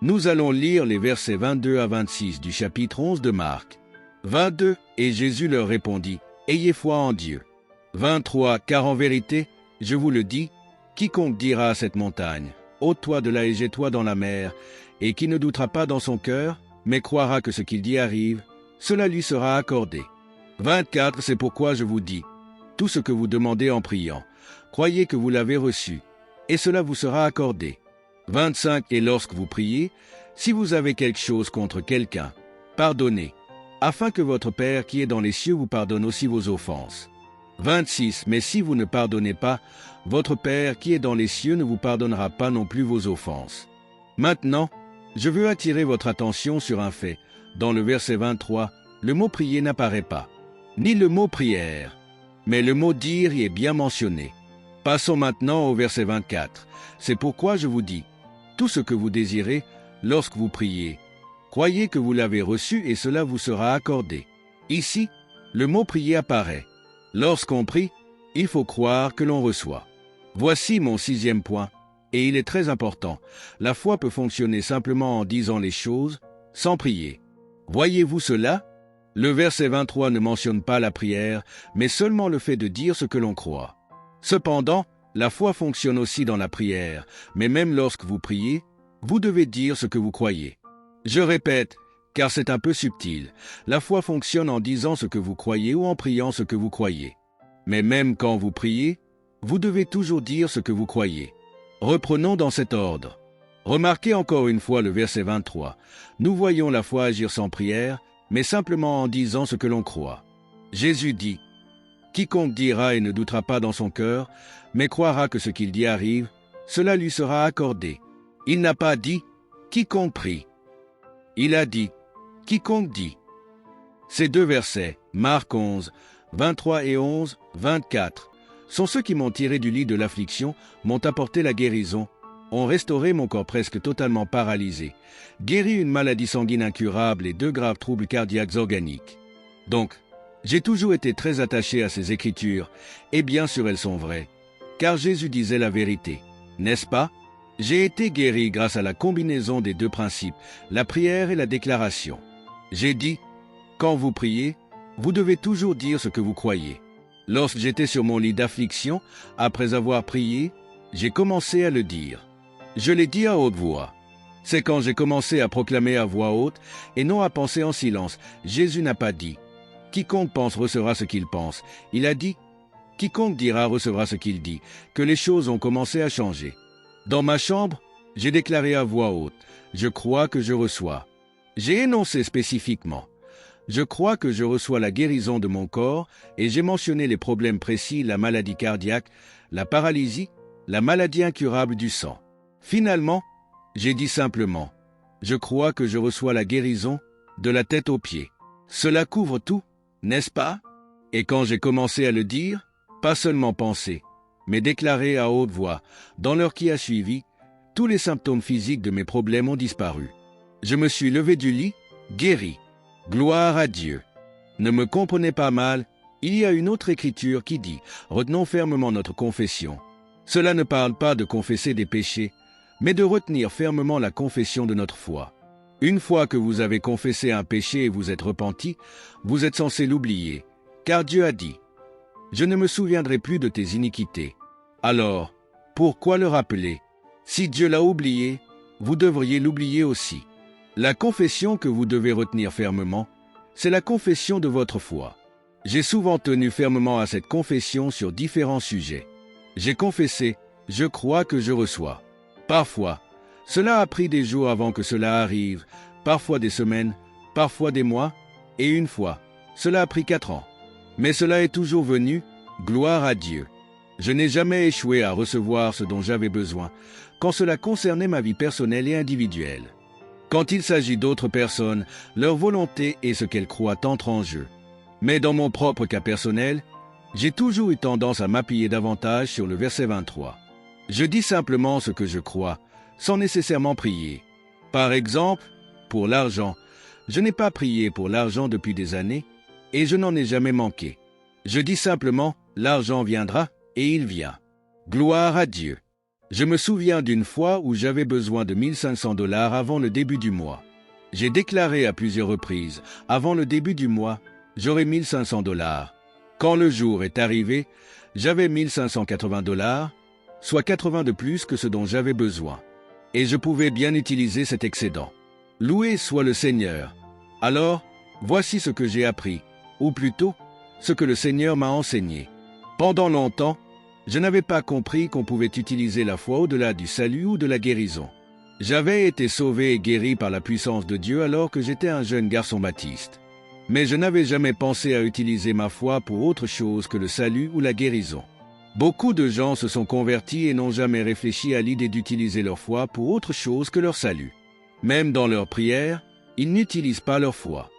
Nous allons lire les versets 22 à 26 du chapitre 11 de Marc. 22, et Jésus leur répondit, « Ayez foi en Dieu. » 23, car en vérité, je vous le dis, quiconque dira à cette montagne, « ôte-toi de là et jette-toi dans la mer », et qui ne doutera pas dans son cœur, mais croira que ce qu'il dit arrive, cela lui sera accordé. 24, c'est pourquoi je vous dis, tout ce que vous demandez en priant, croyez que vous l'avez reçu, et cela vous sera accordé. 25, et lorsque vous priez, si vous avez quelque chose contre quelqu'un, pardonnez, afin que votre Père qui est dans les cieux vous pardonne aussi vos offenses. 26, mais si vous ne pardonnez pas, votre Père qui est dans les cieux ne vous pardonnera pas non plus vos offenses. Maintenant, je veux attirer votre attention sur un fait. Dans le verset 23, le mot prier n'apparaît pas, ni le mot prière, mais le mot dire y est bien mentionné. Passons maintenant au verset 24. C'est pourquoi je vous dis, tout ce que vous désirez, lorsque vous priez, croyez que vous l'avez reçu et cela vous sera accordé. Ici, le mot prier apparaît. Lorsqu'on prie, il faut croire que l'on reçoit. Voici mon 6e point, et il est très important. La foi peut fonctionner simplement en disant les choses, sans prier. Voyez-vous cela? Le verset 23 ne mentionne pas la prière, mais seulement le fait de dire ce que l'on croit. Cependant, la foi fonctionne aussi dans la prière, mais même lorsque vous priez, vous devez dire ce que vous croyez. Je répète, car c'est un peu subtil, la foi fonctionne en disant ce que vous croyez ou en priant ce que vous croyez. Mais même quand vous priez, vous devez toujours dire ce que vous croyez. Reprenons dans cet ordre. Remarquez encore une fois le verset 23. Nous voyons la foi agir sans prière, mais simplement en disant ce que l'on croit. Jésus dit, « Quiconque dira et ne doutera pas dans son cœur, mais croira que ce qu'il dit arrive, cela lui sera accordé. » Il n'a pas dit « Quiconque prie ». Il a dit « Quiconque dit ». Ces deux versets, Marc 11, 23 et 11, 24, sont ceux qui m'ont tiré du lit de l'affliction, m'ont apporté la guérison, ont restauré mon corps presque totalement paralysé, guéri une maladie sanguine incurable et 2 graves troubles cardiaques organiques. Donc, j'ai toujours été très attaché à ces Écritures, et bien sûr elles sont vraies, car Jésus disait la vérité, n'est-ce pas? J'ai été guéri grâce à la combinaison des 2 principes, la prière et la déclaration. J'ai dit, quand vous priez, vous devez toujours dire ce que vous croyez. Lorsque j'étais sur mon lit d'affliction, après avoir prié, j'ai commencé à le dire. Je l'ai dit à haute voix. C'est quand j'ai commencé à proclamer à voix haute et non à penser en silence. Jésus n'a pas dit « Quiconque pense recevra ce qu'il pense ». Il a dit « Quiconque dira recevra ce qu'il dit », que les choses ont commencé à changer. Dans ma chambre, j'ai déclaré à voix haute « Je crois que je reçois ». J'ai énoncé spécifiquement « Je crois que je reçois la guérison de mon corps » et j'ai mentionné les problèmes précis, la maladie cardiaque, la paralysie, la maladie incurable du sang. Finalement, j'ai dit simplement « Je crois que je reçois la guérison de la tête aux pieds ». Cela couvre tout, n'est-ce pas? Et quand j'ai commencé à le dire, pas seulement penser, mais déclarer à haute voix, dans l'heure qui a suivi, tous les symptômes physiques de mes problèmes ont disparu. Je me suis levé du lit, guéri. Gloire à Dieu. Ne me comprenez pas mal, il y a une autre écriture qui dit « Retenons fermement notre confession ». Cela ne parle pas de confesser des péchés, mais de retenir fermement la confession de notre foi. Une fois que vous avez confessé un péché et vous êtes repenti, vous êtes censé l'oublier, car Dieu a dit « Je ne me souviendrai plus de tes iniquités ». Alors, pourquoi le rappeler? Si Dieu l'a oublié, vous devriez l'oublier aussi. La confession que vous devez retenir fermement, c'est la confession de votre foi. J'ai souvent tenu fermement à cette confession sur différents sujets. J'ai confessé « Je crois que je reçois ». Parfois, cela a pris des jours avant que cela arrive, parfois des semaines, parfois des mois, et une fois, cela a pris 4 ans. Mais cela est toujours venu, gloire à Dieu. Je n'ai jamais échoué à recevoir ce dont j'avais besoin, quand cela concernait ma vie personnelle et individuelle. Quand il s'agit d'autres personnes, leur volonté et ce qu'elles croient entrent en jeu. Mais dans mon propre cas personnel, j'ai toujours eu tendance à m'appuyer davantage sur le verset 23. Je dis simplement ce que je crois, sans nécessairement prier. Par exemple, pour l'argent, je n'ai pas prié pour l'argent depuis des années, et je n'en ai jamais manqué. Je dis simplement, l'argent viendra, et il vient. Gloire à Dieu. Je me souviens d'une fois où j'avais besoin de 1500 $ avant le début du mois. J'ai déclaré à plusieurs reprises, avant le début du mois, j'aurai 1500 $. Quand le jour est arrivé, j'avais 1580 $, soit 80 de plus que ce dont j'avais besoin. Et je pouvais bien utiliser cet excédent. Loué soit le Seigneur. Alors, voici ce que j'ai appris, ou plutôt, ce que le Seigneur m'a enseigné. Pendant longtemps, je n'avais pas compris qu'on pouvait utiliser la foi au-delà du salut ou de la guérison. J'avais été sauvé et guéri par la puissance de Dieu alors que j'étais un jeune garçon baptiste. Mais je n'avais jamais pensé à utiliser ma foi pour autre chose que le salut ou la guérison. Beaucoup de gens se sont convertis et n'ont jamais réfléchi à l'idée d'utiliser leur foi pour autre chose que leur salut. Même dans leurs prières, ils n'utilisent pas leur foi.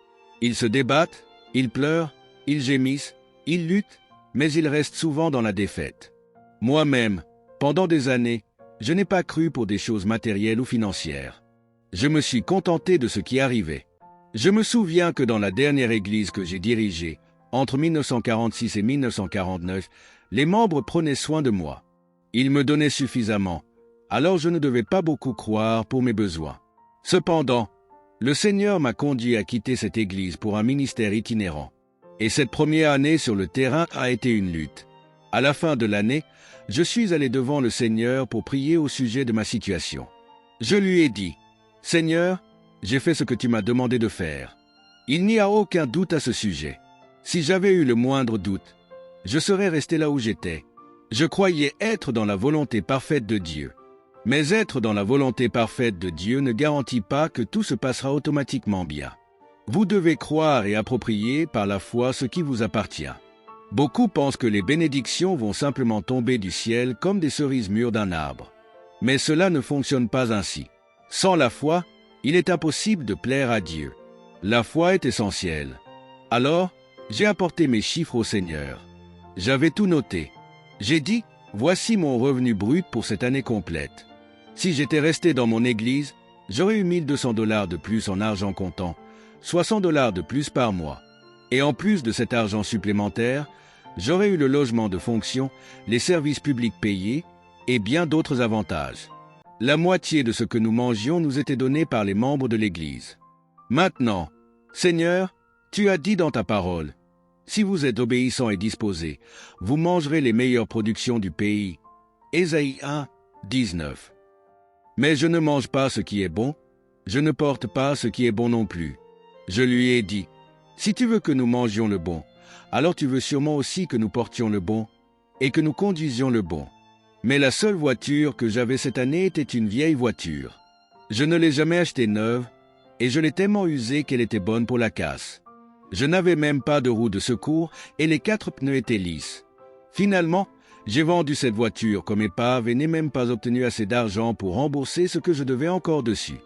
Ils se débattent, ils pleurent, ils gémissent, ils luttent, mais ils restent souvent dans la défaite. Moi-même, pendant des années, je n'ai pas cru pour des choses matérielles ou financières. Je me suis contenté de ce qui arrivait. Je me souviens que dans la dernière église que j'ai dirigée, entre 1946 et 1949, les membres prenaient soin de moi. Ils me donnaient suffisamment, alors je ne devais pas beaucoup croire pour mes besoins. Cependant, le Seigneur m'a conduit à quitter cette église pour un ministère itinérant. Et cette première année sur le terrain a été une lutte. À la fin de l'année, je suis allé devant le Seigneur pour prier au sujet de ma situation. Je lui ai dit, « Seigneur, j'ai fait ce que tu m'as demandé de faire. Il n'y a aucun doute à ce sujet. Si j'avais eu le moindre doute, je serais resté là où j'étais. Je croyais être dans la volonté parfaite de Dieu. Mais être dans la volonté parfaite de Dieu ne garantit pas que tout se passera automatiquement bien. Vous devez croire et approprier par la foi ce qui vous appartient. Beaucoup pensent que les bénédictions vont simplement tomber du ciel comme des cerises mûres d'un arbre. Mais cela ne fonctionne pas ainsi. Sans la foi, il est impossible de plaire à Dieu. La foi est essentielle. Alors, j'ai apporté mes chiffres au Seigneur. J'avais tout noté. J'ai dit, voici mon revenu brut pour cette année complète. Si j'étais resté dans mon église, j'aurais eu 1200 $ de plus en argent comptant, 60 $ de plus par mois. Et en plus de cet argent supplémentaire, j'aurais eu le logement de fonction, les services publics payés et bien d'autres avantages. La moitié de ce que nous mangions nous était donné par les membres de l'Église. Maintenant, Seigneur, tu as dit dans ta parole, si vous êtes obéissants et disposés, vous mangerez les meilleures productions du pays. Ésaïe 1, 19. Mais je ne mange pas ce qui est bon, je ne porte pas ce qui est bon non plus. Je lui ai dit, si tu veux que nous mangions le bon, alors tu veux sûrement aussi que nous portions le bon et que nous conduisions le bon. Mais la seule voiture que j'avais cette année était une vieille voiture. Je ne l'ai jamais achetée neuve et je l'ai tellement usée qu'elle était bonne pour la casse. Je n'avais même pas de roue de secours et les 4 pneus étaient lisses. Finalement, j'ai vendu cette voiture comme épave et n'ai même pas obtenu assez d'argent pour rembourser ce que je devais encore dessus.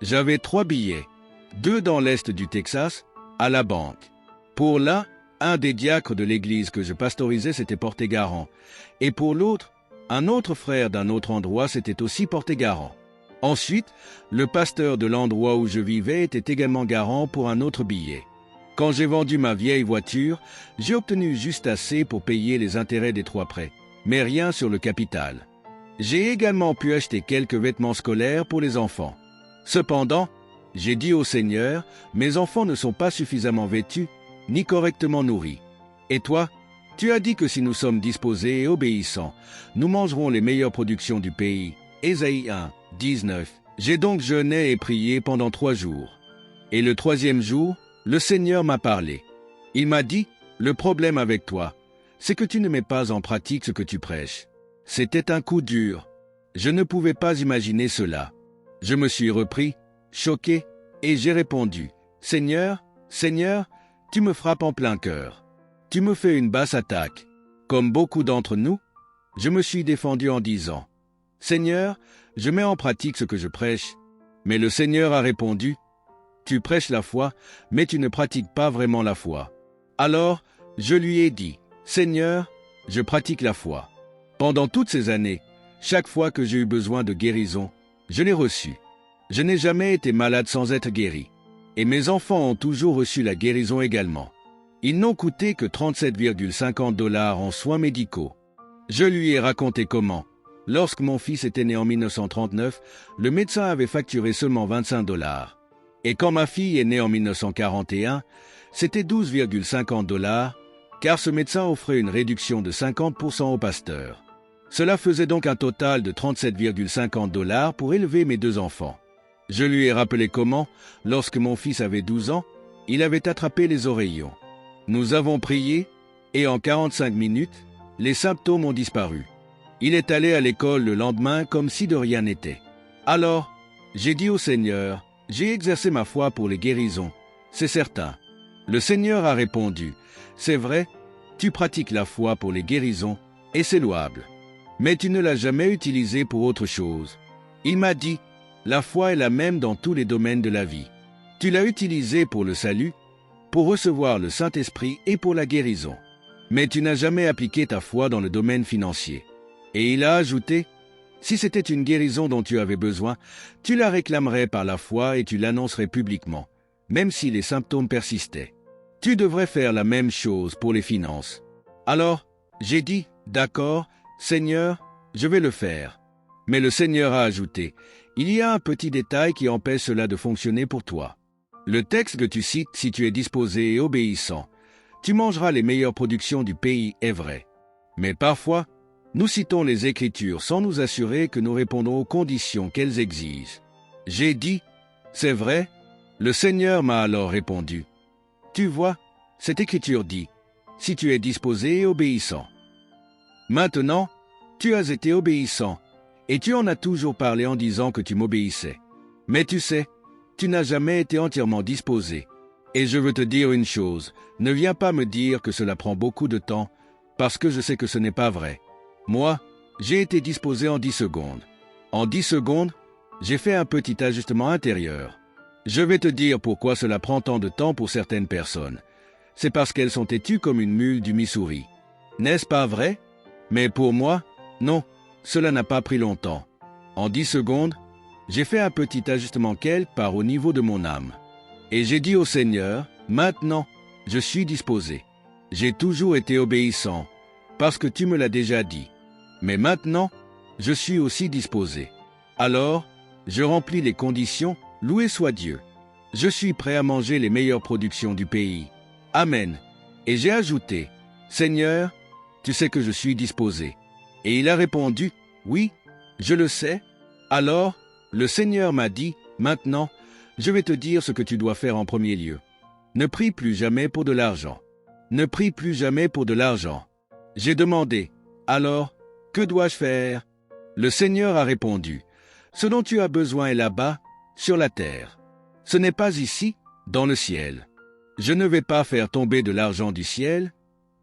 J'avais 3 billets, 2 dans l'est du Texas, à la banque. Pour l'un, un des diacres de l'église que je pastorisais s'était porté garant, et pour l'autre, un autre frère d'un autre endroit s'était aussi porté garant. Ensuite, le pasteur de l'endroit où je vivais était également garant pour un autre billet. Quand j'ai vendu ma vieille voiture, j'ai obtenu juste assez pour payer les intérêts des 3 prêts, mais rien sur le capital. J'ai également pu acheter quelques vêtements scolaires pour les enfants. Cependant, j'ai dit au Seigneur, mes enfants ne sont pas suffisamment vêtus, ni correctement nourris. Et toi, tu as dit que si nous sommes disposés et obéissants, nous mangerons les meilleures productions du pays. Ésaïe 1, 19. J'ai donc jeûné et prié pendant 3 jours. Et le 3e jour, le Seigneur m'a parlé. Il m'a dit, le problème avec toi, c'est que tu ne mets pas en pratique ce que tu prêches. C'était un coup dur. Je ne pouvais pas imaginer cela. Je me suis repris, choqué, et j'ai répondu, « Seigneur, Seigneur, tu me frappes en plein cœur. Tu me fais une basse attaque. » Comme beaucoup d'entre nous, je me suis défendu en disant, « Seigneur, je mets en pratique ce que je prêche. » Mais le Seigneur a répondu, « Tu prêches la foi, mais tu ne pratiques pas vraiment la foi. » Alors, je lui ai dit, « Seigneur, je pratique la foi. » Pendant toutes ces années, chaque fois que j'ai eu besoin de guérison, je l'ai reçue. Je n'ai jamais été malade sans être guéri. Et mes enfants ont toujours reçu la guérison également. Ils n'ont coûté que 37,50 $ en soins médicaux. Je lui ai raconté comment, Lorsque mon fils était né en 1939, le médecin avait facturé seulement 25 $. Et quand ma fille est née en 1941, c'était 12,50 $, car ce médecin offrait une réduction de 50% aux pasteurs. Cela faisait donc un total de 37,50 $ pour élever mes 2 enfants. Je lui ai rappelé comment, lorsque mon fils avait 12 ans, il avait attrapé les oreillons. Nous avons prié, et en 45 minutes, les symptômes ont disparu. Il est allé à l'école le lendemain comme si de rien n'était. Alors, j'ai dit au Seigneur, j'ai exercé ma foi pour les guérisons, c'est certain. Le Seigneur a répondu, c'est vrai, tu pratiques la foi pour les guérisons, et c'est louable. Mais tu ne l'as jamais utilisée pour autre chose. Il m'a dit, la foi est la même dans tous les domaines de la vie. Tu l'as utilisée pour le salut, pour recevoir le Saint-Esprit et pour la guérison. Mais tu n'as jamais appliqué ta foi dans le domaine financier. Et il a ajouté, si c'était une guérison dont tu avais besoin, tu la réclamerais par la foi et tu l'annoncerais publiquement, même si les symptômes persistaient. Tu devrais faire la même chose pour les finances. Alors, j'ai dit, d'accord, Seigneur, je vais le faire. Mais le Seigneur a ajouté, il y a un petit détail qui empêche cela de fonctionner pour toi. Le texte que tu cites, si tu es disposé et obéissant, tu mangeras les meilleures productions du pays, est vrai. Mais parfois, nous citons les Écritures sans nous assurer que nous répondons aux conditions qu'elles exigent. J'ai dit, c'est vrai. Le Seigneur m'a alors répondu, tu vois, cette Écriture dit, si tu es disposé et obéissant. Maintenant, tu as été obéissant, et tu en as toujours parlé en disant que tu m'obéissais. Mais tu sais, tu n'as jamais été entièrement disposé. Et je veux te dire une chose, ne viens pas me dire que cela prend beaucoup de temps, parce que je sais que ce n'est pas vrai. Moi, j'ai été disposé en 10 secondes. En 10 secondes, j'ai fait un petit ajustement intérieur. Je vais te dire pourquoi cela prend tant de temps pour certaines personnes. C'est parce qu'elles sont têtues comme une mule du Missouri. N'est-ce pas vrai? Mais pour moi, non, cela n'a pas pris longtemps. En 10 secondes, j'ai fait un petit ajustement quelque part au niveau de mon âme. Et j'ai dit au Seigneur, maintenant, je suis disposé. J'ai toujours été obéissant, parce que tu me l'as déjà dit. Mais maintenant, je suis aussi disposé. Alors, je remplis les conditions, loué soit Dieu. Je suis prêt à manger les meilleures productions du pays. Amen. Et j'ai ajouté, Seigneur, tu sais que je suis disposé. Et il a répondu, oui, je le sais. Alors, le Seigneur m'a dit, maintenant, je vais te dire ce que tu dois faire en premier lieu. Ne prie plus jamais pour de l'argent. Ne prie plus jamais pour de l'argent. J'ai demandé, alors, que dois-je faire? Le Seigneur a répondu, ce dont tu as besoin est là-bas, sur la terre. Ce n'est pas ici, dans le ciel. Je ne vais pas faire tomber de l'argent du ciel,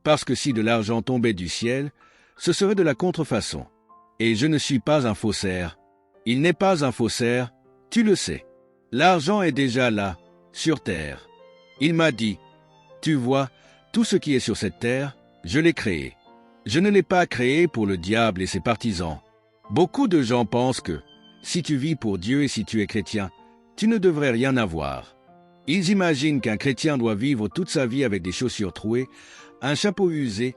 parce que si de l'argent tombait du ciel, ce serait de la contrefaçon. Et je ne suis pas un faussaire. Il n'est pas un faussaire, tu le sais. L'argent est déjà là, sur terre. Il m'a dit, tu vois, tout ce qui est sur cette terre, je l'ai créé. Je ne l'ai pas créé pour le diable et ses partisans. Beaucoup de gens pensent que, si tu vis pour Dieu et si tu es chrétien, tu ne devrais rien avoir. Ils imaginent qu'un chrétien doit vivre toute sa vie avec des chaussures trouées, un chapeau usé,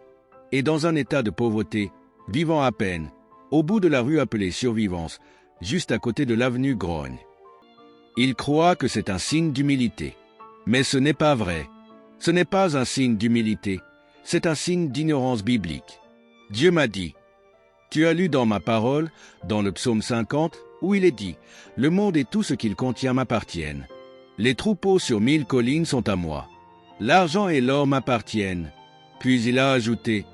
et dans un état de pauvreté, vivant à peine, au bout de la rue appelée Survivance, juste à côté de l'avenue Grogne. Ils croient que c'est un signe d'humilité. Mais ce n'est pas vrai. Ce n'est pas un signe d'humilité, c'est un signe d'ignorance biblique. Dieu m'a dit, tu as lu dans ma parole, dans le psaume 50, où il est dit, le monde et tout ce qu'il contient m'appartiennent. Les troupeaux sur 1000 collines sont à moi. L'argent et l'or m'appartiennent. Puis il a ajouté,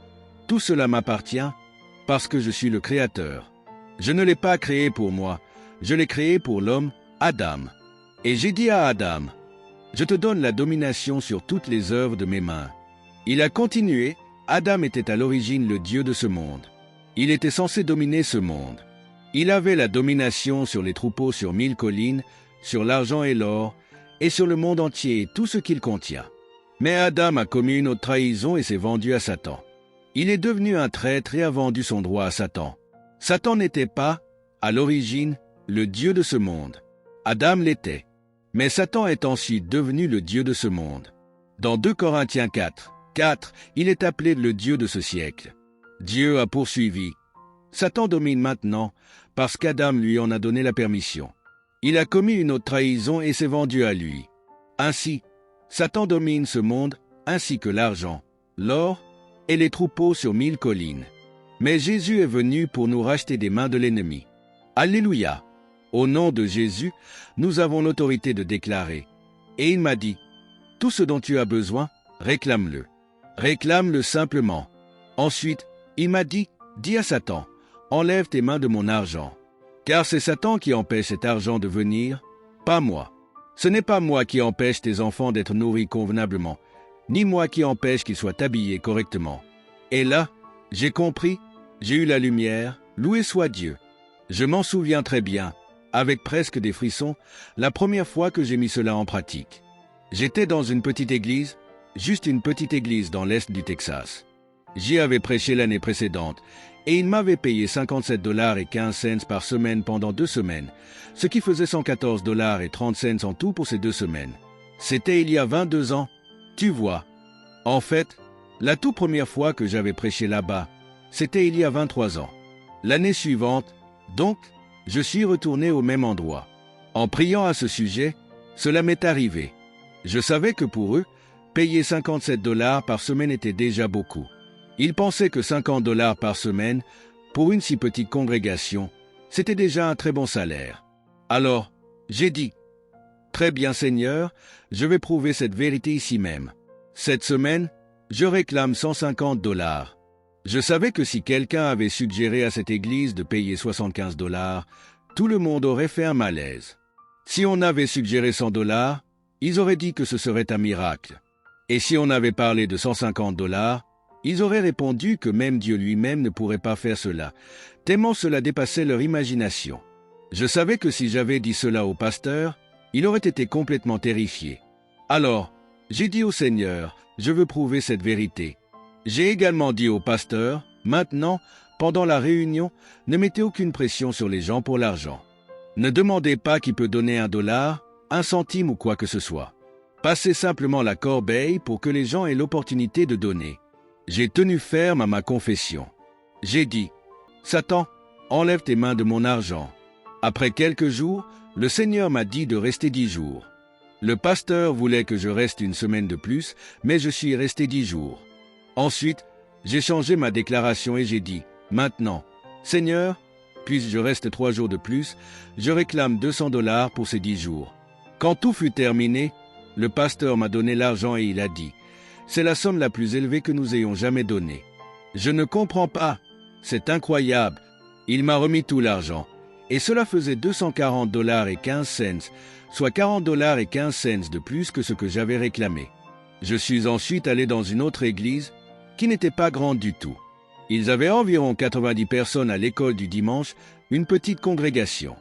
tout cela m'appartient parce que je suis le Créateur. Je ne l'ai pas créé pour moi, je l'ai créé pour l'homme, Adam. Et j'ai dit à Adam, je te donne la domination sur toutes les œuvres de mes mains. Il a continué, Adam était à l'origine le Dieu de ce monde. Il était censé dominer ce monde. Il avait la domination sur les troupeaux sur 1000 collines, sur l'argent et l'or, et sur le monde entier et tout ce qu'il contient. Mais Adam a commis une autre trahison et s'est vendu à Satan. Il est devenu un traître et a vendu son droit à Satan. Satan n'était pas, à l'origine, le Dieu de ce monde. Adam l'était. Mais Satan est ensuite devenu le Dieu de ce monde. Dans 2 Corinthiens 4, il est appelé le Dieu de ce siècle. Dieu a poursuivi. Satan domine maintenant parce qu'Adam lui en a donné la permission. Il a commis une autre trahison et s'est vendu à lui. Ainsi, Satan domine ce monde ainsi que l'argent, l'or et les troupeaux sur 1000 collines. Mais Jésus est venu pour nous racheter des mains de l'ennemi. Alléluia! Au nom de Jésus, nous avons l'autorité de déclarer. Et il m'a dit, « Tout ce dont tu as besoin, réclame-le. Réclame-le simplement. » Ensuite, il m'a dit, « Dis à Satan, enlève tes mains de mon argent. » Car c'est Satan qui empêche cet argent de venir, pas moi. Ce n'est pas moi qui empêche tes enfants d'être nourris convenablement, ni moi qui empêche qu'ils soient habillés correctement. Et là, j'ai compris, j'ai eu la lumière, loué soit Dieu. Je m'en souviens très bien, avec presque des frissons, la première fois que j'ai mis cela en pratique. J'étais dans une petite église, juste une petite église dans l'est du Texas. J'y avais prêché l'année précédente, et il m'avait payé 57,15 $ par semaine pendant 2 semaines, ce qui faisait 114,30 $ en tout pour ces 2 semaines. C'était il y a 22 ans. Tu vois. En fait, la toute première fois que j'avais prêché là-bas, c'était il y a 23 ans. L'année suivante, donc, je suis retourné au même endroit. En priant à ce sujet, cela m'est arrivé. Je savais que pour eux, payer 57 $ par semaine était déjà beaucoup. Ils pensaient que 50 $ par semaine, pour une si petite congrégation, c'était déjà un très bon salaire. Alors, j'ai dit, « Très bien Seigneur, je vais prouver cette vérité ici même. Cette semaine, je réclame 150 $. Je savais que si quelqu'un avait suggéré à cette église de payer 75 $, tout le monde aurait fait un malaise. Si on avait suggéré 100 $, ils auraient dit que ce serait un miracle. Et si on avait parlé de 150 $, ils auraient répondu que même Dieu lui-même ne pourrait pas faire cela, tellement cela dépassait leur imagination. Je savais que si j'avais dit cela au pasteur, il aurait été complètement terrifié. Alors, j'ai dit au Seigneur, je veux prouver cette vérité. J'ai également dit au pasteur, maintenant, pendant la réunion, ne mettez aucune pression sur les gens pour l'argent. Ne demandez pas qui peut donner $1, 1 centime ou quoi que ce soit. Passez simplement la corbeille pour que les gens aient l'opportunité de donner. J'ai tenu ferme à ma confession. J'ai dit, « Satan, enlève tes mains de mon argent. » Après quelques jours, le Seigneur m'a dit de rester 10 jours. Le pasteur voulait que je reste une semaine de plus, mais je suis resté 10 jours. Ensuite, j'ai changé ma déclaration et j'ai dit, « Maintenant, Seigneur, puisque je reste 3 jours de plus, je réclame 200 $ pour ces 10 jours. » Quand tout fut terminé, le pasteur m'a donné l'argent et il a dit, « C'est la somme la plus élevée que nous ayons jamais donnée. » Je ne comprends pas. C'est incroyable. Il m'a remis tout l'argent. Et cela faisait 240,15 $, soit 40,15 $ de plus que ce que j'avais réclamé. Je suis ensuite allé dans une autre église qui n'était pas grande du tout. Ils avaient environ 90 personnes à l'école du dimanche, une petite congrégation.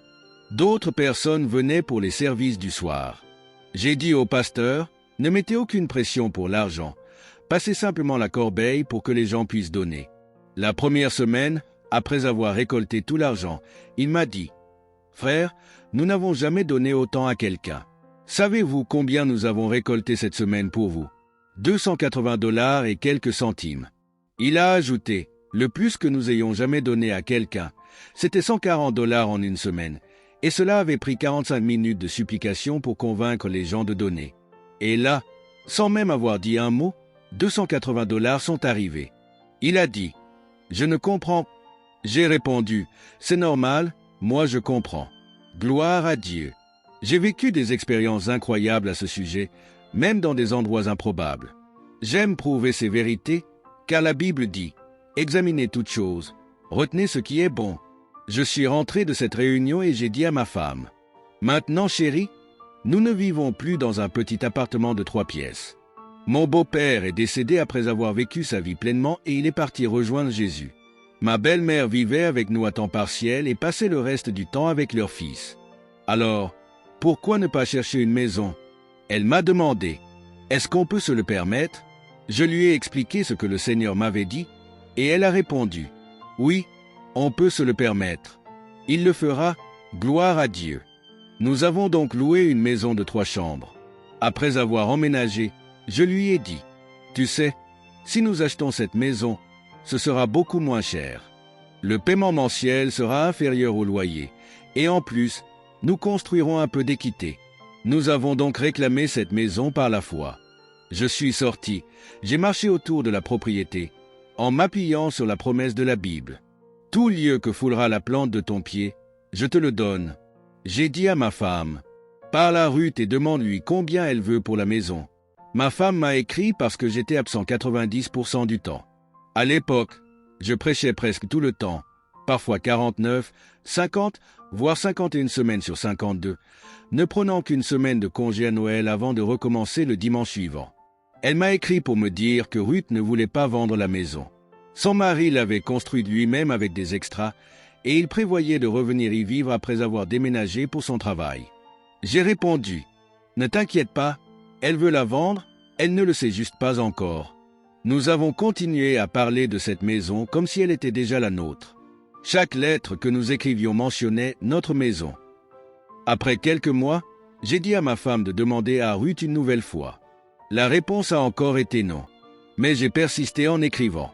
D'autres personnes venaient pour les services du soir. J'ai dit au pasteur, ne mettez aucune pression pour l'argent. Passez simplement la corbeille pour que les gens puissent donner. La première semaine, après avoir récolté tout l'argent, il m'a dit, « Frère, nous n'avons jamais donné autant à quelqu'un. Savez-vous combien nous avons récolté cette semaine pour vous? 280 $ et quelques centimes. » Il a ajouté, « Le plus que nous ayons jamais donné à quelqu'un, c'était 140 $ en une semaine, et cela avait pris 45 minutes de supplication pour convaincre les gens de donner. Et là, sans même avoir dit un mot, 280 $ sont arrivés. Il a dit, « Je ne comprends. » J'ai répondu, « C'est normal, moi je comprends. Gloire à Dieu. » J'ai vécu des expériences incroyables à ce sujet, même dans des endroits improbables. J'aime prouver ces vérités, car la Bible dit, « Examinez toutes choses, retenez ce qui est bon. » Je suis rentré de cette réunion et j'ai dit à ma femme, « Maintenant, chérie, nous ne vivons plus dans un petit appartement de 3 pièces. Mon beau-père est décédé après avoir vécu sa vie pleinement et il est parti rejoindre Jésus. Ma belle-mère vivait avec nous à temps partiel et passait le reste du temps avec leur fils. Alors, pourquoi ne pas chercher une maison? Elle m'a demandé, « Est-ce qu'on peut se le permettre ?» Je lui ai expliqué ce que le Seigneur m'avait dit et elle a répondu, « Oui, on peut se le permettre. Il le fera, gloire à Dieu. » Nous avons donc loué une maison de 3 chambres. Après avoir emménagé, je lui ai dit, « Tu sais, si nous achetons cette maison, ce sera beaucoup moins cher. » Le paiement mensuel sera inférieur au loyer. Et en plus, nous construirons un peu d'équité. Nous avons donc réclamé cette maison par la foi. Je suis sorti, j'ai marché autour de la propriété, en m'appuyant sur la promesse de la Bible. Tout lieu que foulera la plante de ton pied, je te le donne. J'ai dit à ma femme, parle à Ruth et demande-lui combien elle veut pour la maison. Ma femme m'a écrit parce que j'étais absent 90% du temps. À l'époque, je prêchais presque tout le temps, parfois 49, 50, voire 51 semaines sur 52, ne prenant qu'une semaine de congé à Noël avant de recommencer le dimanche suivant. Elle m'a écrit pour me dire que Ruth ne voulait pas vendre la maison. Son mari l'avait construite lui-même avec des extras et il prévoyait de revenir y vivre après avoir déménagé pour son travail. J'ai répondu, « Ne t'inquiète pas, elle veut la vendre, elle ne le sait juste pas encore. » Nous avons continué à parler de cette maison comme si elle était déjà la nôtre. Chaque lettre que nous écrivions mentionnait notre maison. Après quelques mois, j'ai dit à ma femme de demander à Ruth une nouvelle fois. La réponse a encore été non. Mais j'ai persisté en écrivant.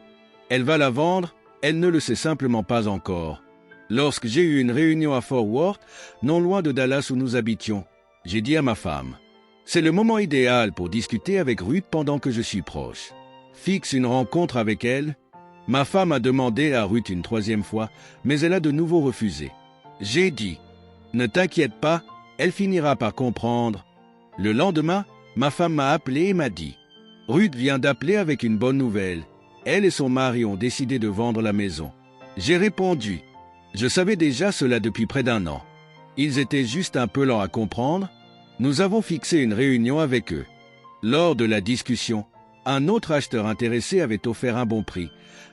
Elle va la vendre, elle ne le sait simplement pas encore. Lorsque j'ai eu une réunion à Fort Worth, non loin de Dallas où nous habitions, j'ai dit à ma femme, « C'est le moment idéal pour discuter avec Ruth pendant que je suis proche. » Fixe une rencontre avec elle. Ma femme a demandé à Ruth une troisième fois, mais elle a de nouveau refusé. J'ai dit, « Ne t'inquiète pas, elle finira par comprendre. » Le lendemain, ma femme m'a appelé et m'a dit, « Ruth vient d'appeler avec une bonne nouvelle. Elle et son mari ont décidé de vendre la maison. » J'ai répondu, « Je savais déjà cela depuis près d'1 an. Ils étaient juste un peu lents à comprendre. » Nous avons fixé une réunion avec eux. Lors de la discussion, un autre acheteur intéressé avait offert un bon prix,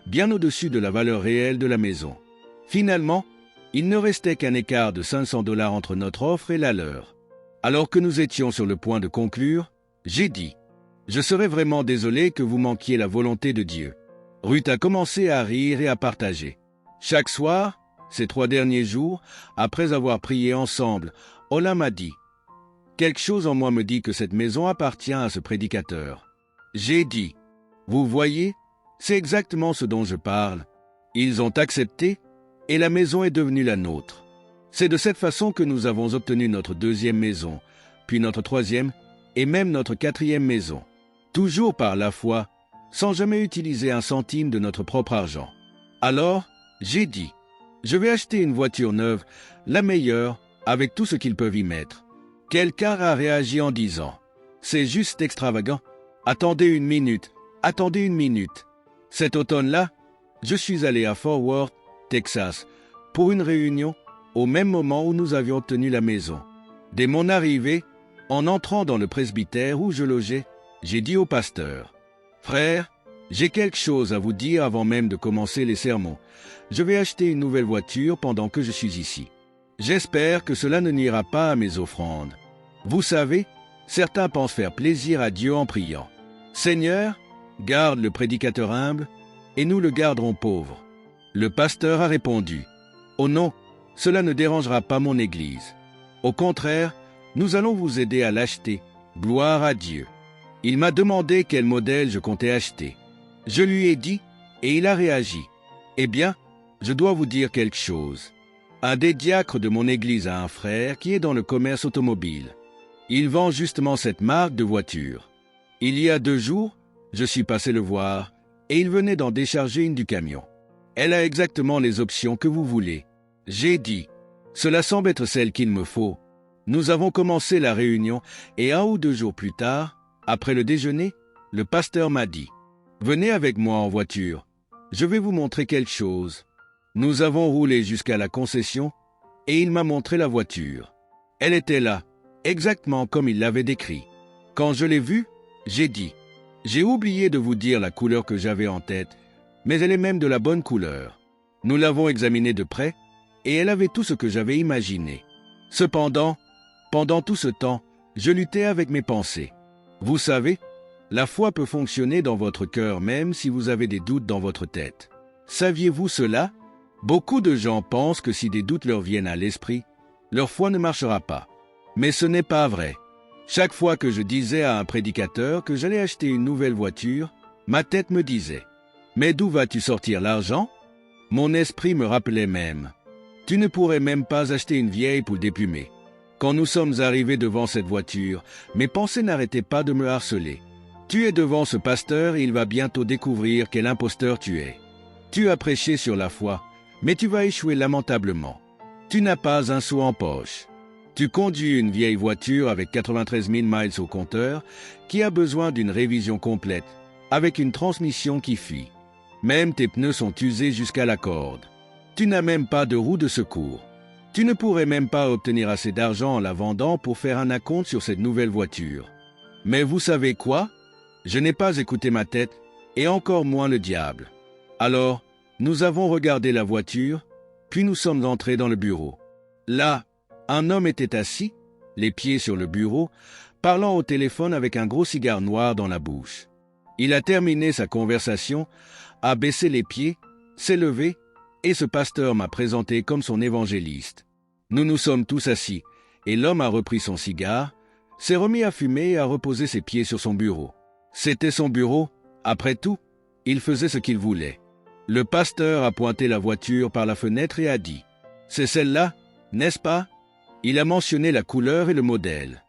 bien au-dessus de la valeur réelle de la maison. Finalement, il ne restait qu'un écart de $500 entre notre offre et la leur. Alors que nous étions sur le point de conclure, j'ai dit, « Je serais vraiment désolé que vous manquiez la volonté de Dieu. » Ruth a commencé à rire et à partager. Chaque soir, ces 3 derniers jours, après avoir prié ensemble, Ola m'a dit, « Quelque chose en moi me dit que cette maison appartient à ce prédicateur. » J'ai dit, « Vous voyez, c'est exactement ce dont je parle. » Ils ont accepté et la maison est devenue la nôtre. C'est de cette façon que nous avons obtenu notre 2e maison, puis notre 3e et même notre 4e maison. Toujours par la foi, sans jamais utiliser un centime de notre propre argent. Alors, j'ai dit, « Je vais acheter une voiture neuve, la meilleure, avec tout ce qu'ils peuvent y mettre. » Quelqu'un a réagi en disant, « C'est juste extravagant. Attendez une minute. Cet automne-là, je suis allé à Fort Worth, Texas, pour une réunion au même moment où nous avions obtenu la maison. Dès mon arrivée, en entrant dans le presbytère où je logeais, j'ai dit au pasteur, « Frère, j'ai quelque chose à vous dire avant même de commencer les sermons. Je vais acheter une nouvelle voiture pendant que je suis ici. J'espère que cela ne nuira pas à mes offrandes. Vous savez, certains pensent faire plaisir à Dieu en priant. Seigneur, garde le prédicateur humble, et nous le garderons pauvre. » Le pasteur a répondu, « Oh non, cela ne dérangera pas mon Église. Au contraire, nous allons vous aider à l'acheter. Gloire à Dieu. » Il m'a demandé quel modèle je comptais acheter. Je lui ai dit, et il a réagi. « Eh bien, je dois vous dire quelque chose. Un des diacres de mon Église a un frère qui est dans le commerce automobile. Il vend justement cette marque de voiture. Il y a 2 jours, je suis passé le voir et il venait d'en décharger une du camion. Elle a exactement les options que vous voulez. J'ai dit, cela semble être celle qu'il me faut. Nous avons commencé la réunion et 1 ou 2 jours plus tard, après le déjeuner, le pasteur m'a dit, venez avec moi en voiture, je vais vous montrer quelque chose. Nous avons roulé jusqu'à la concession et il m'a montré la voiture. Elle était là, exactement comme il l'avait décrit. Quand je l'ai vue, j'ai dit, j'ai oublié de vous dire la couleur que j'avais en tête, mais elle est même de la bonne couleur. Nous l'avons examinée de près et elle avait tout ce que j'avais imaginé. Cependant, pendant tout ce temps, je luttais avec mes pensées. Vous savez, la foi peut fonctionner dans votre cœur même si vous avez des doutes dans votre tête. Saviez-vous cela? Beaucoup de gens pensent que si des doutes leur viennent à l'esprit, leur foi ne marchera pas. Mais ce n'est pas vrai. Chaque fois que je disais à un prédicateur que j'allais acheter une nouvelle voiture, ma tête me disait « Mais d'où vas-tu sortir l'argent ?» Mon esprit me rappelait même. Tu ne pourrais même pas acheter une vieille pour le déplumer. Quand nous sommes arrivés devant cette voiture, mes pensées n'arrêtaient pas de me harceler. Tu es devant ce pasteur et il va bientôt découvrir quel imposteur tu es. Tu as prêché sur la foi, mais tu vas échouer lamentablement. Tu n'as pas un sou en poche. Tu conduis une vieille voiture avec 93 000 miles au compteur qui a besoin d'une révision complète, avec une transmission qui fuit. Même tes pneus sont usés jusqu'à la corde. Tu n'as même pas de roue de secours. Tu ne pourrais même pas obtenir assez d'argent en la vendant pour faire un acompte sur cette nouvelle voiture. Mais vous savez quoi? Je n'ai pas écouté ma tête, et encore moins le diable. Alors, nous avons regardé la voiture, puis nous sommes entrés dans le bureau. Là, un homme était assis, les pieds sur le bureau, parlant au téléphone avec un gros cigare noir dans la bouche. Il a terminé sa conversation, a baissé les pieds, s'est levé, et ce pasteur m'a présenté comme son évangéliste. Nous nous sommes tous assis, et l'homme a repris son cigare, s'est remis à fumer et a reposé ses pieds sur son bureau. C'était son bureau, après tout, il faisait ce qu'il voulait. Le pasteur a pointé la voiture par la fenêtre et a dit « C'est celle-là, n'est-ce pas ?» Il a mentionné la couleur et le modèle.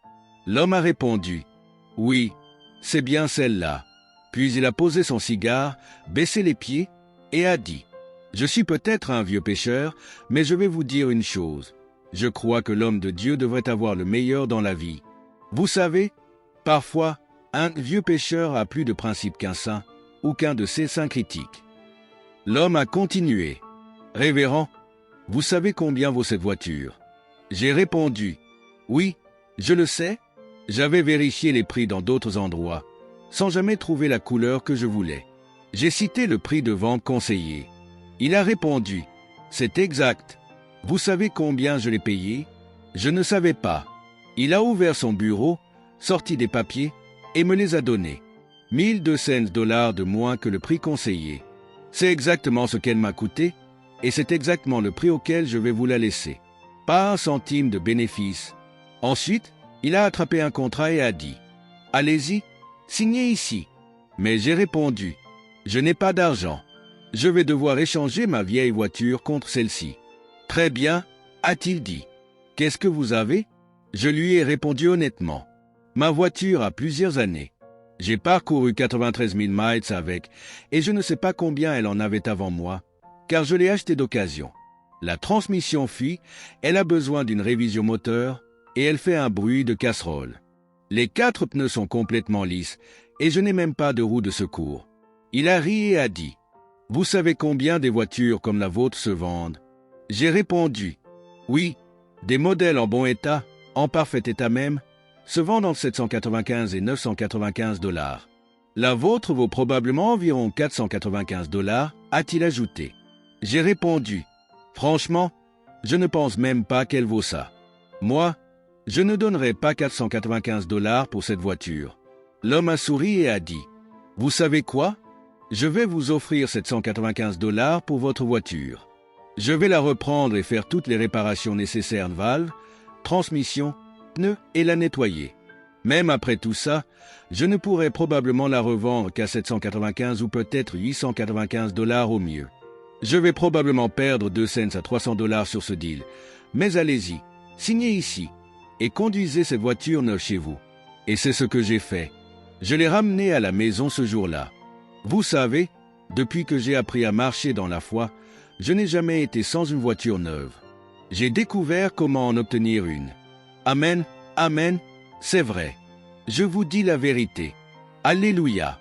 L'homme a répondu « Oui, c'est bien celle-là. » Puis il a posé son cigare, baissé les pieds et a dit « Je suis peut-être un vieux pécheur, mais je vais vous dire une chose. Je crois que l'homme de Dieu devrait avoir le meilleur dans la vie. Vous savez, parfois, un vieux pécheur a plus de principes qu'un saint, ou qu'un de ses saints critiques. » L'homme a continué. « Révérend, vous savez combien vaut cette voiture ?» J'ai répondu « Oui, je le sais. J'avais vérifié les prix dans d'autres endroits, sans jamais trouver la couleur que je voulais. J'ai cité le prix de vente conseillé. Il a répondu « C'est exact. Vous savez combien je l'ai payé ?» Je ne savais pas. Il a ouvert son bureau, sorti des papiers et me les a donnés. 1200 $ de moins que le prix conseillé. C'est exactement ce qu'elle m'a coûté et c'est exactement le prix auquel je vais vous la laisser. Pas un centime de bénéfice. Ensuite, il a attrapé un contrat et a dit « Allez-y, signez ici. » Mais j'ai répondu « Je n'ai pas d'argent. Je vais devoir échanger ma vieille voiture contre celle-ci. » « Très bien, a-t-il dit. « Qu'est-ce que vous avez ?» Je lui ai répondu honnêtement. « Ma voiture a plusieurs années. J'ai parcouru 93 000 miles avec, et je ne sais pas combien elle en avait avant moi, car je l'ai achetée d'occasion. La transmission fuit, elle a besoin d'une révision moteur, et elle fait un bruit de casserole. Les 4 pneus sont complètement lisses, et je n'ai même pas de roue de secours. » Il a ri et a dit « Vous savez combien des voitures comme la vôtre se vendent ?» J'ai répondu « Oui, des modèles en bon état, en parfait état même, se vendent entre 795 et 995 $. La vôtre vaut probablement environ 495 $, a-t-il ajouté. J'ai répondu « Franchement, je ne pense même pas qu'elle vaut ça. Moi, je ne donnerai pas 495 $ pour cette voiture. » L'homme a souri et a dit « Vous savez quoi? Je vais vous offrir 795 $ pour votre voiture. Je vais la reprendre et faire toutes les réparations nécessaires de valves, transmission, pneus et la nettoyer. Même après tout ça, je ne pourrai probablement la revendre qu'à 795 ou peut-être 895 $ au mieux. Je vais probablement perdre 2 cents à 300 $ sur ce deal, mais allez-y, signez ici et conduisez cette voiture neuve chez vous. » Et c'est ce que j'ai fait. Je l'ai ramenée à la maison ce jour-là. Vous savez, depuis que j'ai appris à marcher dans la foi, je n'ai jamais été sans une voiture neuve. J'ai découvert comment en obtenir une. Amen, amen, c'est vrai. Je vous dis la vérité. Alléluia.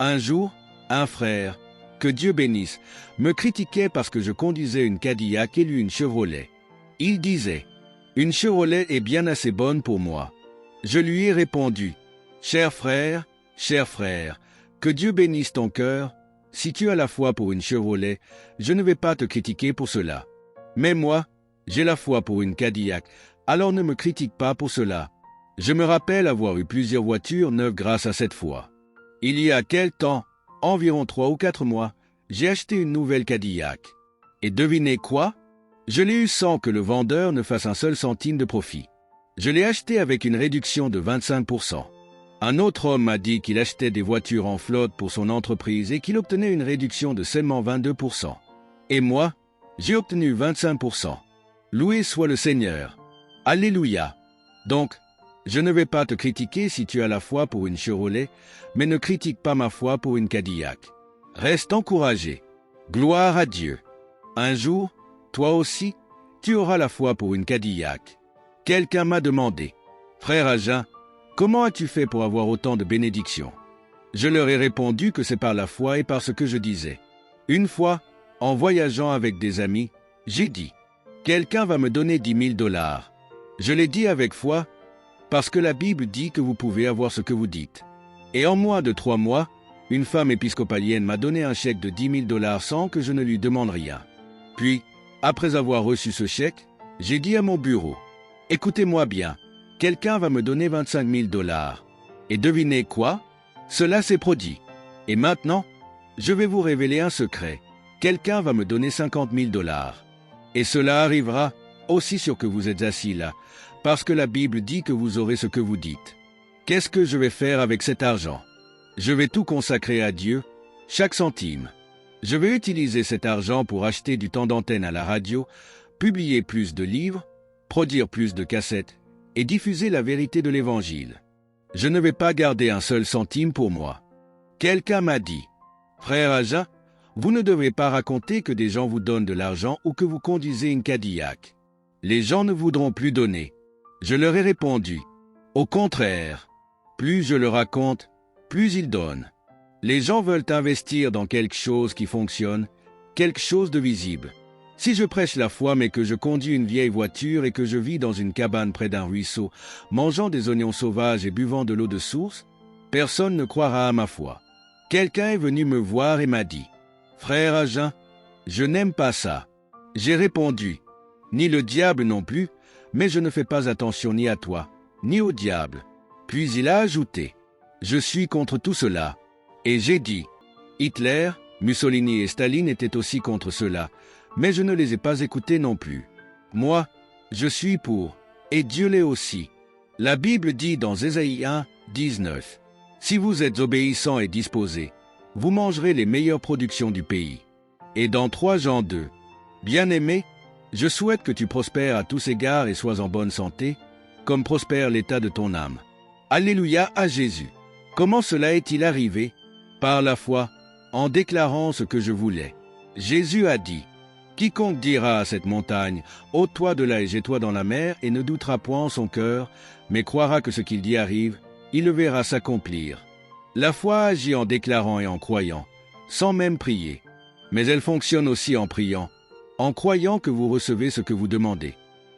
Un jour, un frère, que Dieu bénisse, me critiquait parce que je conduisais une Cadillac et lui une Chevrolet. Il disait « Une Chevrolet est bien assez bonne pour moi. » Je lui ai répondu « cher frère, que Dieu bénisse ton cœur. Si tu as la foi pour une Chevrolet, je ne vais pas te critiquer pour cela. Mais moi, j'ai la foi pour une Cadillac, alors ne me critique pas pour cela. Je me rappelle avoir eu plusieurs voitures neuves grâce à cette foi. Il y a quel temps, environ 3 ou 4 mois, j'ai acheté une nouvelle Cadillac. Et devinez quoi? Je l'ai eu sans que le vendeur ne fasse un seul centime de profit. Je l'ai acheté avec une réduction de 25%. Un autre homme m'a dit qu'il achetait des voitures en flotte pour son entreprise et qu'il obtenait une réduction de seulement 22%. Et moi, j'ai obtenu 25%. Loué soit le Seigneur. Alléluia. Donc, je ne vais pas te critiquer si tu as la foi pour une Chevrolet, mais ne critique pas ma foi pour une Cadillac. Reste encouragé. Gloire à Dieu. Un jour, toi aussi, tu auras la foi pour une Cadillac. Quelqu'un m'a demandé, « Frère Agen, comment as-tu fait pour avoir autant de bénédictions ?» Je leur ai répondu que c'est par la foi et par ce que je disais. Une fois, en voyageant avec des amis, j'ai dit, « Quelqu'un va me donner 10 000 $. Je l'ai dit avec foi, parce que la Bible dit que vous pouvez avoir ce que vous dites. Et en moins de 3 mois, une femme épiscopalienne m'a donné un chèque de 10 000 $ sans que je ne lui demande rien. Puis, après avoir reçu ce chèque, j'ai dit à mon bureau, « Écoutez-moi bien, quelqu'un va me donner 25 000 $. Et devinez quoi? Cela s'est produit. Et maintenant, je vais vous révéler un secret. Quelqu'un va me donner 50 000 $. Et cela arrivera aussi sur que vous êtes assis là, parce que la Bible dit que vous aurez ce que vous dites. Qu'est-ce que je vais faire avec cet argent? Je vais tout consacrer à Dieu, chaque centime. Je vais utiliser cet argent pour acheter du temps d'antenne à la radio, publier plus de livres, produire plus de cassettes et diffuser la vérité de l'Évangile. Je ne vais pas garder un seul centime pour moi. Quelqu'un m'a dit, « Frère Agen, vous ne devez pas raconter que des gens vous donnent de l'argent ou que vous conduisez une Cadillac. Les gens ne voudront plus donner. » Je leur ai répondu, « Au contraire, plus je le raconte, plus ils donnent. Les gens veulent investir dans quelque chose qui fonctionne, quelque chose de visible. Si je prêche la foi mais que je conduis une vieille voiture et que je vis dans une cabane près d'un ruisseau, mangeant des oignons sauvages et buvant de l'eau de source, personne ne croira à ma foi. » Quelqu'un est venu me voir et m'a dit, « Frère Agen, je n'aime pas ça. » J'ai répondu, « Ni le diable non plus, mais je ne fais pas attention ni à toi, ni au diable. » Puis il a ajouté, « Je suis contre tout cela. » Et j'ai dit, « Hitler, Mussolini et Staline étaient aussi contre cela, mais je ne les ai pas écoutés non plus. Moi, je suis pour, et Dieu l'est aussi. » La Bible dit dans Ésaïe 1, 19, « Si vous êtes obéissants et disposés, vous mangerez les meilleures productions du pays. » Et dans 3 Jean 2, « Bien-aimé, je souhaite que tu prospères à tous égards et sois en bonne santé, comme prospère l'état de ton âme. » Alléluia à Jésus. Comment cela est-il arrivé? Par la foi, en déclarant ce que je voulais. Jésus a dit, « Quiconque dira à cette montagne, ôte-toi de là et jette-toi dans la mer, et ne doutera point en son cœur, mais croira que ce qu'il dit arrive, il le verra s'accomplir. » La foi agit en déclarant et en croyant, sans même prier. Mais elle fonctionne aussi en priant, en croyant que vous recevez ce que vous demandez.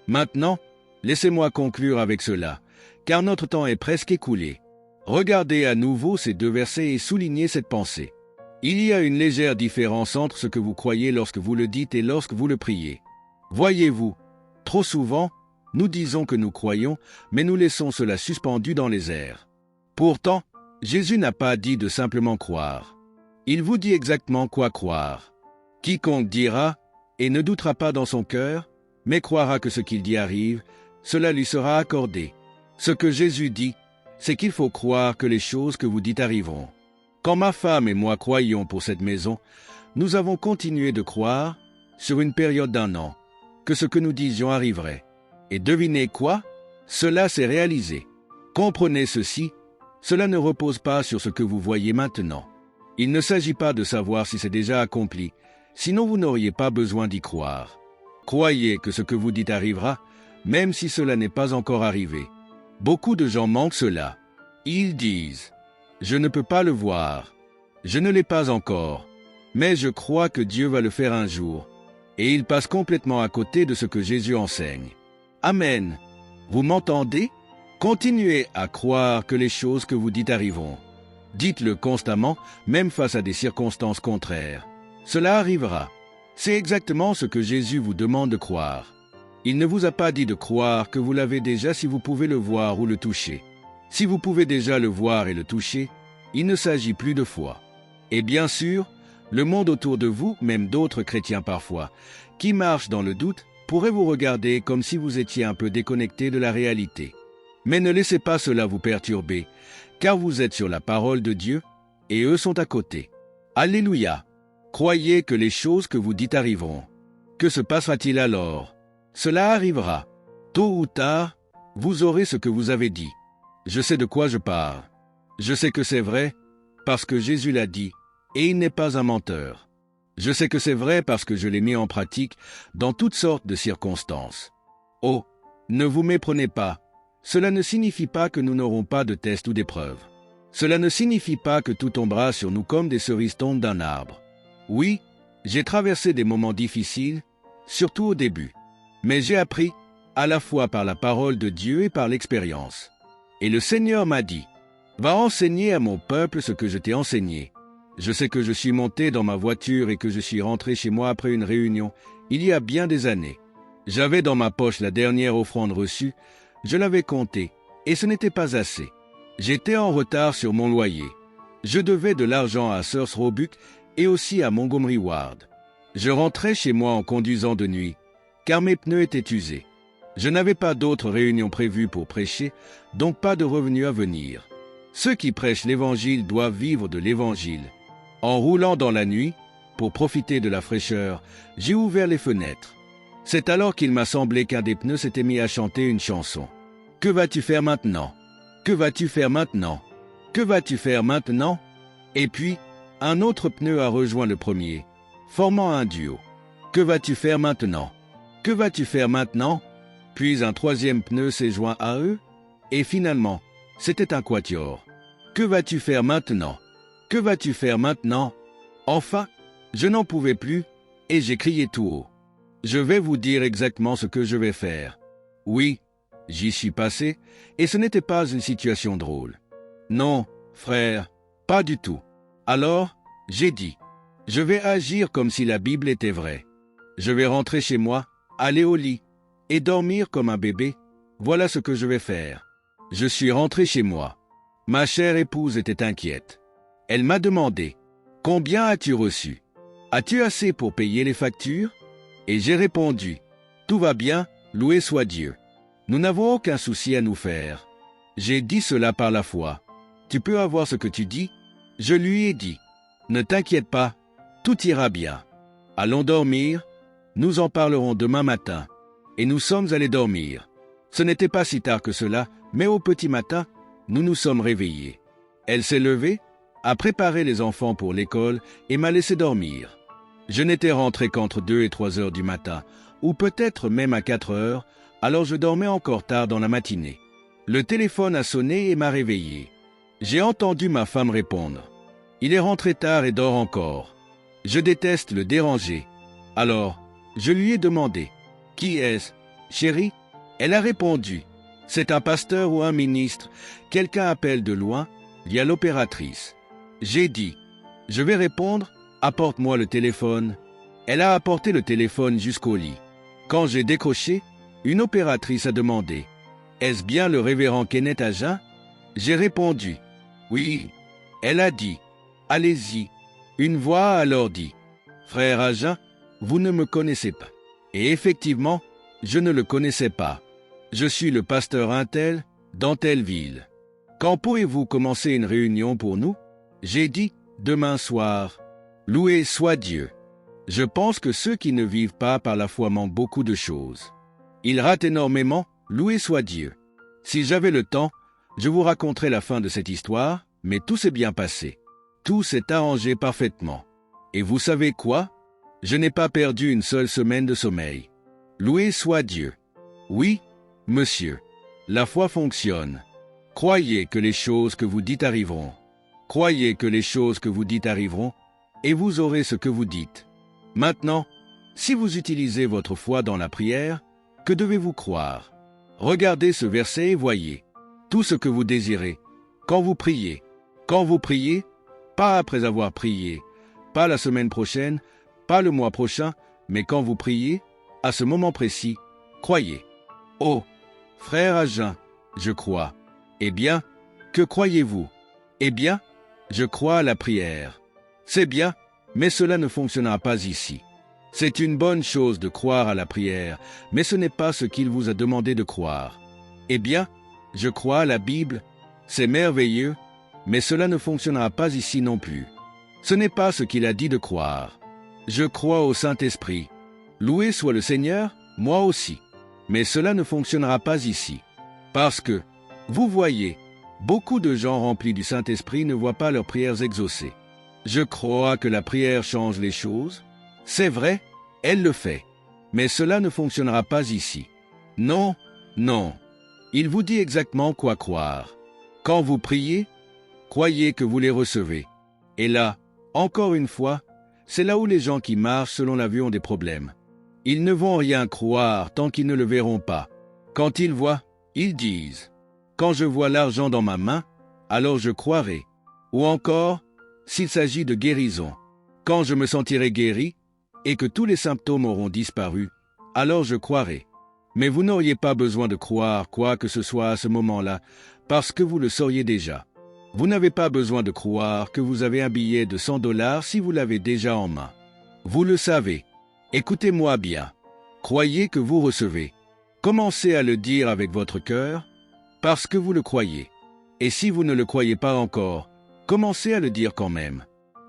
Maintenant, laissez-moi conclure avec cela, car notre temps est presque écoulé. Regardez à nouveau ces 2 versets et soulignez cette pensée. Il y a une légère différence entre ce que vous croyez lorsque vous le dites et lorsque vous le priez. Voyez-vous, trop souvent, nous disons que nous croyons, mais nous laissons cela suspendu dans les airs. Pourtant, Jésus n'a pas dit de simplement croire. Il vous dit exactement quoi croire. Quiconque dira, et ne doutera pas dans son cœur, mais croira que ce qu'il dit arrive, cela lui sera accordé. Ce que Jésus dit, c'est qu'il faut croire que les choses que vous dites arriveront. Quand ma femme et moi croyions pour cette maison, nous avons continué de croire, sur une période d'1 an, que ce que nous disions arriverait. Et devinez quoi? Cela s'est réalisé. Comprenez ceci, cela ne repose pas sur ce que vous voyez maintenant. Il ne s'agit pas de savoir si c'est déjà accompli, sinon vous n'auriez pas besoin d'y croire. Croyez que ce que vous dites arrivera, même si cela n'est pas encore arrivé. Beaucoup de gens manquent cela. Ils disent, « Je ne peux pas le voir. Je ne l'ai pas encore. Mais je crois que Dieu va le faire un jour. » Et ils passent complètement à côté de ce que Jésus enseigne. Amen. Vous m'entendez? Continuez à croire que les choses que vous dites arriveront. Dites-le constamment, même face à des circonstances contraires. Cela arrivera. C'est exactement ce que Jésus vous demande de croire. Il ne vous a pas dit de croire que vous l'avez déjà si vous pouvez le voir ou le toucher. Si vous pouvez déjà le voir et le toucher, il ne s'agit plus de foi. Et bien sûr, le monde autour de vous, même d'autres chrétiens parfois, qui marchent dans le doute, pourrait vous regarder comme si vous étiez un peu déconnecté de la réalité. Mais ne laissez pas cela vous perturber, car vous êtes sur la parole de Dieu, et eux sont à côté. Alléluia! Croyez que les choses que vous dites arriveront. Que se passera-t-il alors? Cela arrivera. Tôt ou tard, vous aurez ce que vous avez dit. Je sais de quoi je parle. Je sais que c'est vrai, parce que Jésus l'a dit, et il n'est pas un menteur. Je sais que c'est vrai parce que je l'ai mis en pratique dans toutes sortes de circonstances. Oh, ne vous méprenez pas. Cela ne signifie pas que nous n'aurons pas de tests ou d'épreuves. Cela ne signifie pas que tout tombera sur nous comme des cerises tombent d'un arbre. Oui, j'ai traversé des moments difficiles, surtout au début. Mais j'ai appris, à la fois par la parole de Dieu et par l'expérience. Et le Seigneur m'a dit, « Va enseigner à mon peuple ce que je t'ai enseigné. » Je sais que je suis monté dans ma voiture et que je suis rentré chez moi après une réunion, il y a bien des années. J'avais dans ma poche la dernière offrande reçue, je l'avais comptée, et ce n'était pas assez. J'étais en retard sur mon loyer. Je devais de l'argent à Sears Roebuck et aussi à Montgomery Ward. Je rentrais chez moi en conduisant de nuit, car mes pneus étaient usés. Je n'avais pas d'autres réunions prévues pour prêcher, donc pas de revenus à venir. Ceux qui prêchent l'Évangile doivent vivre de l'Évangile. En roulant dans la nuit, pour profiter de la fraîcheur, j'ai ouvert les fenêtres. C'est alors qu'il m'a semblé qu'un des pneus s'était mis à chanter une chanson. « Que vas-tu faire maintenant? Que vas-tu faire maintenant? Que vas-tu faire maintenant ?» Et puis, un autre pneu a rejoint le premier, formant un duo. « Que vas-tu faire maintenant? Que vas-tu faire maintenant ?» Puis un troisième pneu s'est joint à eux, et finalement, c'était un quatuor. « Que vas-tu faire maintenant? Que vas-tu faire maintenant ?» Enfin, je n'en pouvais plus, et j'ai crié tout haut. Je vais vous dire exactement ce que je vais faire. Oui, j'y suis passé, et ce n'était pas une situation drôle. Non, frère, pas du tout. Alors, j'ai dit, je vais agir comme si la Bible était vraie. Je vais rentrer chez moi, aller au lit, et dormir comme un bébé. Voilà ce que je vais faire. Je suis rentré chez moi. Ma chère épouse était inquiète. Elle m'a demandé, « Combien as-tu reçu? As-tu assez pour payer les factures ?» Et j'ai répondu, « Tout va bien, loué soit Dieu. Nous n'avons aucun souci à nous faire. » J'ai dit cela par la foi. « Tu peux avoir ce que tu dis ?» Je lui ai dit, « Ne t'inquiète pas, tout ira bien. Allons dormir, nous en parlerons demain matin. » Et nous sommes allés dormir. Ce n'était pas si tard que cela, mais au petit matin, nous nous sommes réveillés. Elle s'est levée, a préparé les enfants pour l'école et m'a laissé dormir. Je n'étais rentré qu'entre 2 et 3 heures du matin, ou peut-être même à 4 heures, alors je dormais encore tard dans la matinée. Le téléphone a sonné et m'a réveillé. J'ai entendu ma femme répondre. Il est rentré tard et dort encore. Je déteste le déranger. Alors, je lui ai demandé, « Qui est-ce, chérie ?» Elle a répondu, « C'est un pasteur ou un ministre. Quelqu'un appelle de loin, il y a l'opératrice. » J'ai dit, « Je vais répondre, apporte-moi le téléphone. » Elle a apporté le téléphone jusqu'au lit. Quand j'ai décroché, une opératrice a demandé, « Est-ce bien le révérend Kenneth Agin ?» J'ai répondu, « Oui. » Elle a dit, « Allez-y. » Une voix a alors dit, « Frère Agin, vous ne me connaissez pas. » Et effectivement, je ne le connaissais pas. Je suis le pasteur untel, dans telle ville. Quand pourrez-vous commencer une réunion pour nous? J'ai dit, demain soir. Loué soit Dieu. Je pense que ceux qui ne vivent pas par la foi manquent beaucoup de choses. Ils ratent énormément, loué soit Dieu. Si j'avais le temps, je vous raconterais la fin de cette histoire, mais tout s'est bien passé. Tout s'est arrangé parfaitement. Et vous savez quoi? Je n'ai pas perdu une seule semaine de sommeil. Loué soit Dieu. Oui, monsieur, la foi fonctionne. Croyez que les choses que vous dites arriveront. Croyez que les choses que vous dites arriveront, et vous aurez ce que vous dites. Maintenant, si vous utilisez votre foi dans la prière, que devez-vous croire? Regardez ce verset et voyez. Tout ce que vous désirez, quand vous priez, pas après avoir prié, pas la semaine prochaine, pas le mois prochain, mais quand vous priez, à ce moment précis, croyez. Oh, frère Agin, je crois. Eh bien, que croyez-vous? Eh bien, je crois à la prière. C'est bien, mais cela ne fonctionnera pas ici. C'est une bonne chose de croire à la prière, mais ce n'est pas ce qu'il vous a demandé de croire. Eh bien, je crois à la Bible, c'est merveilleux, mais cela ne fonctionnera pas ici non plus. Ce n'est pas ce qu'il a dit de croire. Je crois au Saint-Esprit. Loué soit le Seigneur, moi aussi. Mais cela ne fonctionnera pas ici. Parce que, vous voyez, beaucoup de gens remplis du Saint-Esprit ne voient pas leurs prières exaucées. Je crois que la prière change les choses. C'est vrai, elle le fait. Mais cela ne fonctionnera pas ici. Non, non. Il vous dit exactement quoi croire. Quand vous priez, croyez que vous les recevez. Et là, encore une fois, c'est là où les gens qui marchent selon la vue ont des problèmes. Ils ne vont rien croire tant qu'ils ne le verront pas. Quand ils voient, ils disent « Quand je vois l'argent dans ma main, alors je croirai. » Ou encore, s'il s'agit de guérison, « Quand je me sentirai guéri et que tous les symptômes auront disparu, alors je croirai. » Mais vous n'auriez pas besoin de croire quoi que ce soit à ce moment-là, parce que vous le sauriez déjà. Vous n'avez pas besoin de croire que vous avez un billet de $100 si vous l'avez déjà en main. Vous le savez. Écoutez-moi bien. Croyez que vous recevez. Commencez à le dire avec votre cœur, parce que vous le croyez. Et si vous ne le croyez pas encore, commencez à le dire quand même.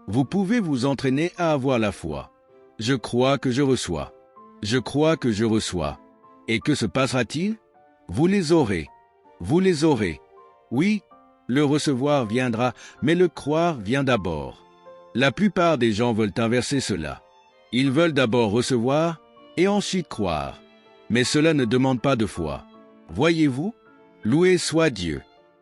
Vous pouvez vous entraîner à avoir la foi. Je crois que je reçois. Je crois que je reçois. Et que se passera-t-il? Vous les aurez. Vous les aurez. Oui, le recevoir viendra, mais le croire vient d'abord. La plupart des gens veulent inverser cela. Ils veulent d'abord recevoir et ensuite croire. Mais cela ne demande pas de foi. Voyez-vous? Loué soit Dieu.